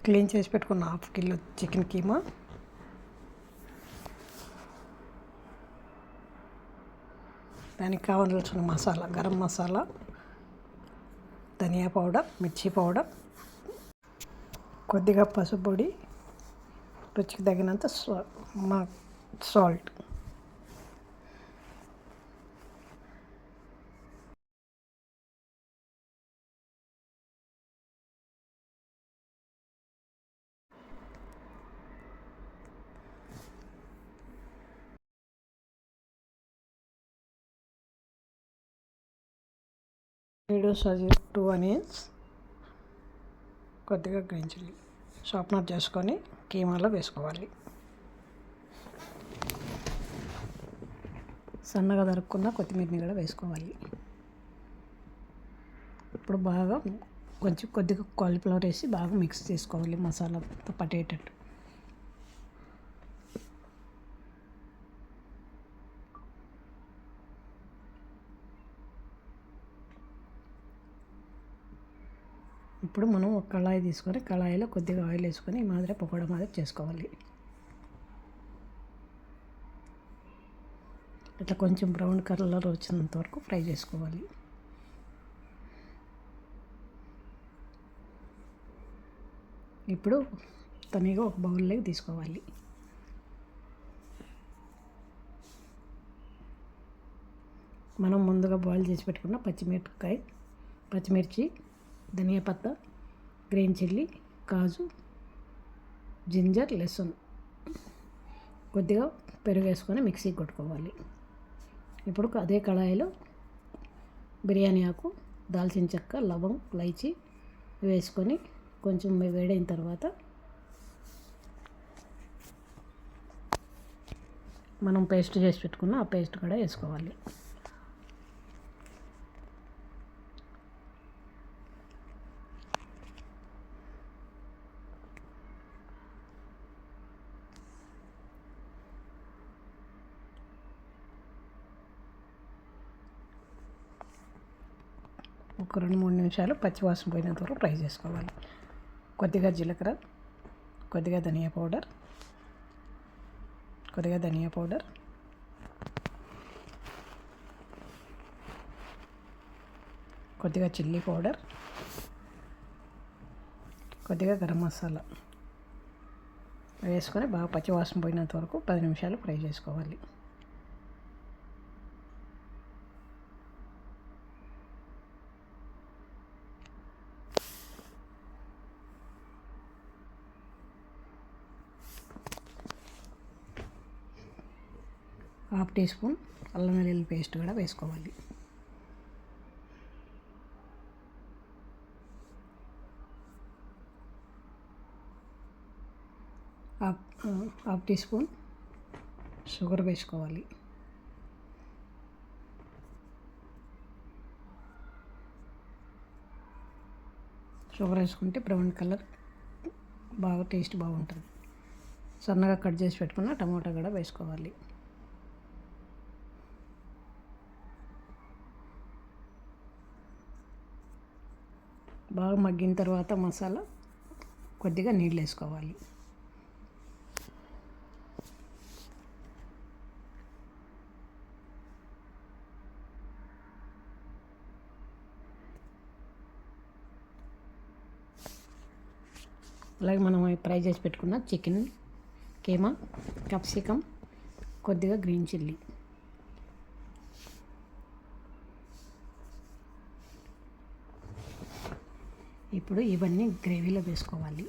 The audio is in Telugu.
క్లీన్ చేసి పెట్టుకున్న హాఫ్ కిలో చికెన్ కీమా, దానికి కావాల్సిన మసాలా గరం మసాలా, ధనియా పౌడర్, మిర్చి పౌడర్, కొద్దిగా పసుపు పొడి, రుచికి తగినంత సాల్ట్. సజీ 2 ఆనియన్స్, కొద్దిగా గ్రీన్ చిల్లీ షార్ప్నర్ చేసుకొని కీమాలో వేసుకోవాలి. సన్నగా తరుక్కున్న కొత్తిమీరని కూడా వేసుకోవాలి. ఇప్పుడు బాగా కొద్దిగా కాలీఫ్లవర్ వేసి బాగా మిక్స్ చేసుకోవాలి మసాలాతో పట్టేటట్టు. ఇప్పుడు మనం ఒక కళాయి తీసుకొని కళాయిలో కొద్దిగా ఆయిల్ వేసుకొని ఈ మాదిరి పకోడా మాదిరి చేసుకోవాలి. ఇట్లా కొంచెం బ్రౌన్ కలర్ వచ్చినంత వరకు ఫ్రై చేసుకోవాలి. ఇప్పుడు తనిగా ఒక బౌల్లోకి తీసుకోవాలి. మనం ముందుగా బాయిల్ చేసి పెట్టుకున్న పచ్చిమిర్చి, ధనియా పత్తా, గ్రీన్ చిల్లీ, కాజు, జింజర్, లెసన్, కొద్దిగా పెరుగు వేసుకొని మిక్సీకి కొట్టుకోవాలి. ఇప్పుడు అదే కళాయిలో బిర్యానీ ఆకు, దాల్చిన చెక్క, లవంగ్, ఇలైచి వేసుకొని కొంచెం వేడైన తర్వాత మనం పేస్ట్ చేసి పెట్టుకున్న ఆ పేస్ట్ కూడా వేసుకోవాలి. ఒక 2-3 నిమిషాలు పచ్చివాసన పోయినంత వరకు ఫ్రై చేసుకోవాలి. కొద్దిగా జీలకర్ర, కొద్దిగా ధనియా పౌడర్, కొద్దిగా చిల్లీ పౌడర్, కొద్దిగా గరం మసాలా వేసుకొని బాగా పచ్చివాసన పోయినంత వరకు 10 నిమిషాలు ఫ్రై చేసుకోవాలి. హాఫ్ టీ స్పూన్ అల్లం వెల్లుల్లి పేస్ట్ కూడా వేసుకోవాలి. హాఫ్ టీ స్పూన్ షుగర్ వేసుకోవాలి. షుగర్ వేసుకుంటే బ్రౌన్ కలర్ బాగా టేస్ట్ బాగుంటుంది. సన్నగా కట్ చేసి పెట్టుకున్న టమాటా కూడా వేసుకోవాలి. బాగా మగ్గిన తర్వాత మసాలా కొద్దిగా నీళ్ళు వేసుకోవాలి. అలాగే మనం ఫ్రై చేసి పెట్టుకున్న చికెన్ కీమా, క్యాప్సికమ్, కొద్దిగా గ్రీన్ చిల్లీ, ఇప్పుడు ఇవన్నీ గ్రేవీలో వేసుకోవాలి.